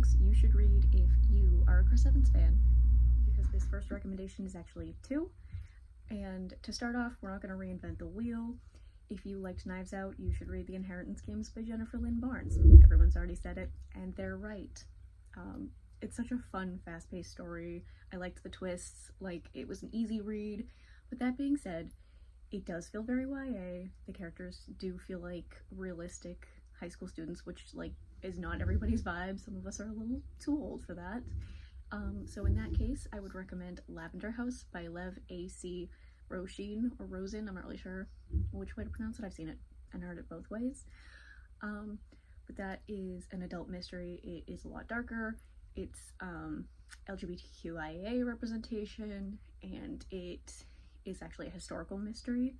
books you should read if you are a Chris Evans fan, because this first recommendation is actually two. And to start off, we're not going to reinvent the wheel. If you liked Knives Out, you should read The Inheritance Games by Jennifer Lynn Barnes. Everyone's already said it, and they're right. It's such a fun, fast-paced story. I liked the twists, like it was an easy read. But that being said, it does feel very YA. The characters do feel like realistic high school students, which like is not everybody's vibe. Some of us are a little too old for that. So in that case, I would recommend Lavender House by Lev A.C. Roshin or Rosen. I'm not really sure which way to pronounce it. I've seen it and heard it both ways. But that is an adult mystery. It is a lot darker. It's LGBTQIA representation, and it is actually a historical mystery,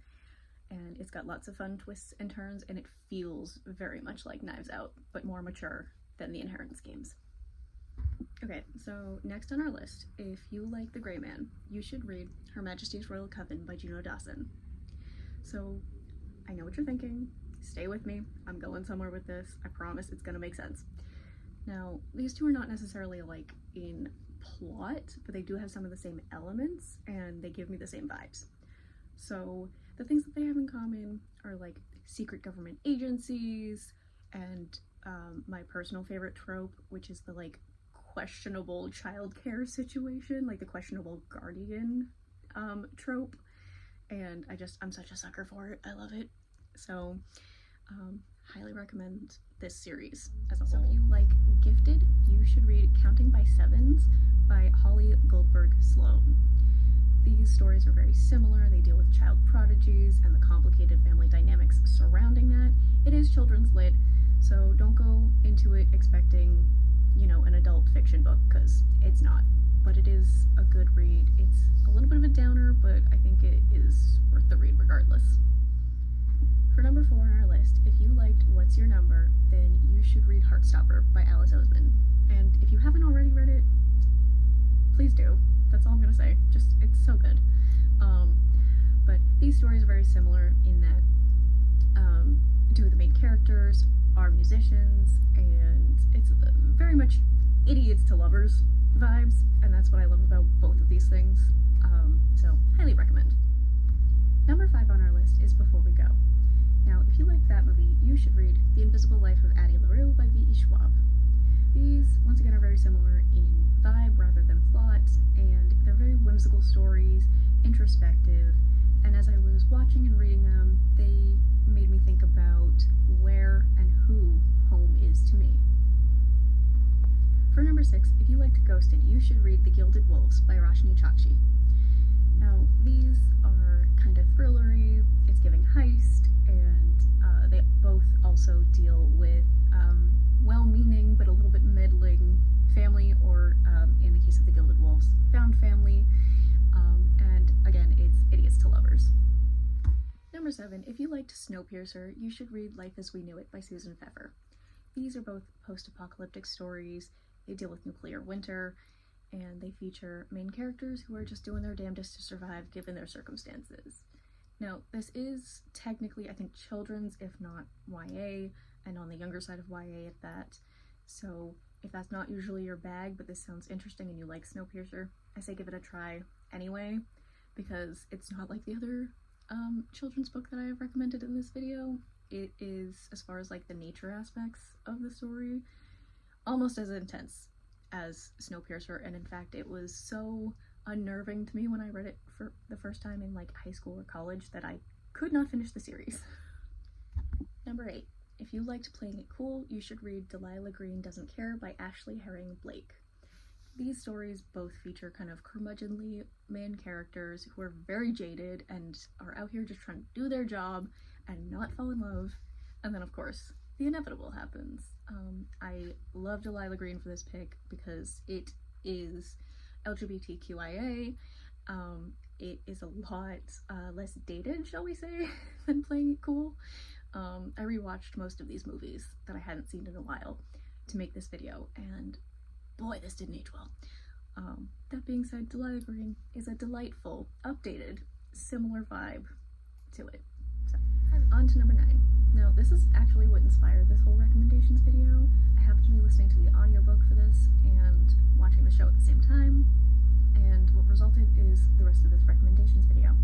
and it's got lots of fun twists and turns, and it feels very much like Knives Out, but more mature than The Inheritance Games. Okay, so next on our list, if you like The Gray Man, you should read Her Majesty's Royal Coven by Juno Dawson. So, I know what you're thinking. Stay with me. I'm going somewhere with this. I promise it's gonna make sense. Now, these two are not necessarily like in plot, but they do have some of the same elements, and they give me the same vibes. So, the things that they have in common are like secret government agencies, and my personal favorite trope, which is the like questionable childcare situation, like the questionable guardian trope, and I'm such a sucker for it. I love it. So highly recommend this series as a whole. So if you like Gifted, you should read Counting by Sevens by Holly Goldberg Sloan. These stories are very similar. They deal with child prodigies and the complicated family dynamics surrounding that. It is children's lit, so don't go into it expecting, you know, an adult fiction book, because it's not. But it is a good read. It's a little bit of a downer, but I think it is worth the read regardless. For number 4 on our list, if you liked What's Your Number, then you should read Heartstopper by Alice Oseman. And if you haven't already read it, please do. That's all I'm gonna say. Just, it's so good. But these stories are very similar in that two of the main characters are musicians, and it's very much idiots to lovers vibes, and that's what I love about both of these things. So highly recommend. Number 5 on our list is Before We Go. Now, if you like that movie, you should read The Invisible Life of Addie LaRue by V.E. Schwab. These, once again, are very similar in vibe rather than plot, and they're very whimsical stories, introspective, and as I was watching and reading them, they made me think about where and who home is to me. For number 6, if you liked Ghostin', you should read The Gilded Wolves by Roshni Chokshi. Now, these are kind of thrillery, it's giving heist, and they both also deal with well-meaning but a little bit meddling family, or in the case of The Gilded Wolves, found family, and again, it's idiots to lovers. Number 7, if you liked Snowpiercer, you should read Life as We Knew It by Susan Pfeffer. These are both post-apocalyptic stories. They deal with nuclear winter, and they feature main characters who are just doing their damnedest to survive given their circumstances. Now, this is technically, I think, children's, if not YA, and on the younger side of YA at that. So if that's not usually your bag, but this sounds interesting and you like Snowpiercer, I say give it a try anyway, because it's not like the other children's book that I have recommended in this video. It is, as far as like the nature aspects of the story, almost as intense as Snowpiercer, and in fact it was so unnerving to me when I read it for the first time in like high school or college that I could not finish the series. Number 8, if you liked Playing It Cool, you should read Delilah Green Doesn't Care by Ashley Herring Blake. These stories both feature kind of curmudgeonly main characters who are very jaded and are out here just trying to do their job and not fall in love, and then of course the inevitable happens. I love Delilah Green for this pick because it is LGBTQIA. It is a lot less dated, shall we say, than Playing It Cool. I rewatched most of these movies that I hadn't seen in a while to make this video, and boy, this didn't age well. That being said, Delilah Green is a delightful, updated, similar vibe to it. So, highly on to number 9. Now, this is actually what inspired this whole recommendations video. I happened to be listening to the audiobook for this and watching the show at the same time, and what resulted is the rest of this recommendations video.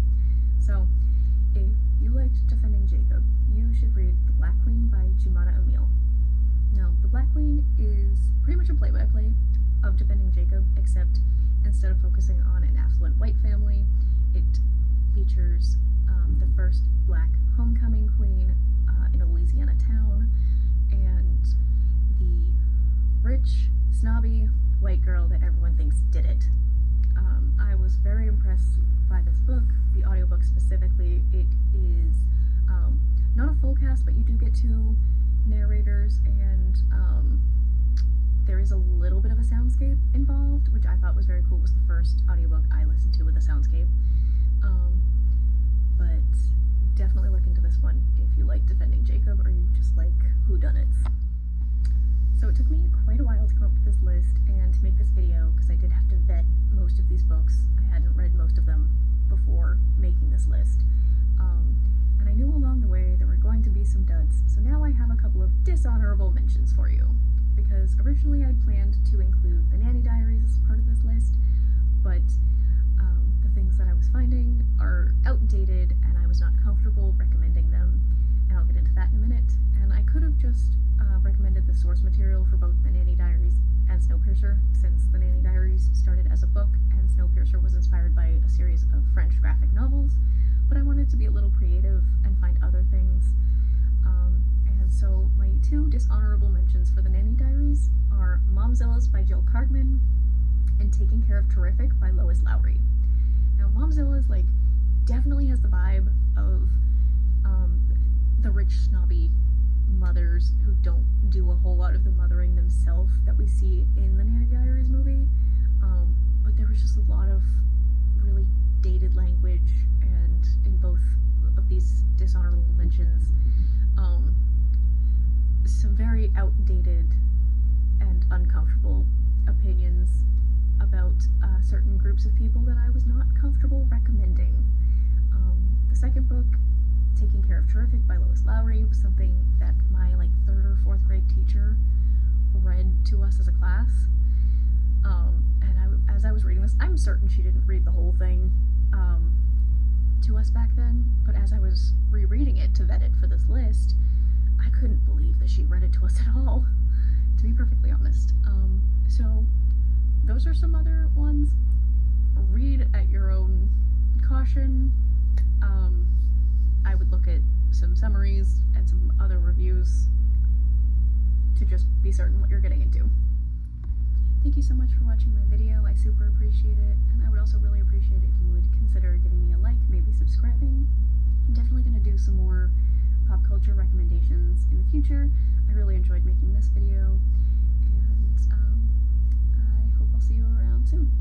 So, if you liked Defending Jacob, you should read The Black Queen by Jumana Emile. Now, The Black Queen is pretty much a play-by-play of Defending Jacob, except instead of focusing on an affluent white family, it features the first black homecoming queen in a Louisiana town, and the rich, snobby white girl that everyone thinks did it. I was very impressed by this book, the audiobook specifically. It is not a full cast, but you do get 2 narrators, and there is a little bit of a soundscape involved, which I thought was very cool. It was the first audiobook I listened to with a soundscape. But definitely look into this one if you like Defending Jacob or you just like whodunits. So it took me quite a while to come up with this list and to make this video, because I did have to vet most of these books. I hadn't read most of them before making this list. And I knew along the way there were going to be some duds, so now I have a couple of dishonorable mentions for you. Because originally I'd planned to include The Nanny Diaries as part of this list, but the things that I was finding are outdated and I was not comfortable recommending them, and I'll get into that in a minute. And I could have just recommended the source material for both The Nanny Diaries and Snowpiercer, since The Nanny Diaries started as a book and Snowpiercer was inspired by a series of French graphic novels, but I wanted to be a little creative and find other things. And so my 2 dishonorable mentions for The Nanny Diaries are Momzillas by Jill Kargman and Taking Care of Terrific by Lois Lowry. Now, Momzilla's definitely has the vibe of the rich, snobby mothers who don't do a whole lot of the mothering themselves that we see in the Nanny Diaries movie. But there was just a lot of really dated language, and in both of these dishonorable mentions, some very outdated and uncomfortable opinions about certain groups of people that I was not comfortable recommending. The second book, Taking Care of Terrific by Lois Lowry, was something that my 3rd or 4th grade teacher read to us as a class. And as I was reading this, I'm certain she didn't read the whole thing to us back then, but as I was rereading it to vet it for this list, I couldn't believe that she read it to us at all, to be perfectly honest. So those are some other ones. Read at your own caution. I would look at some summaries and some other reviews to just be certain what you're getting into. Thank you so much for watching my video. I super appreciate it, and I would also really appreciate it if you would consider giving me a like, maybe subscribing. I'm definitely going to do some more pop culture recommendations in the future. I really enjoyed making this video, and I hope I'll see you around soon.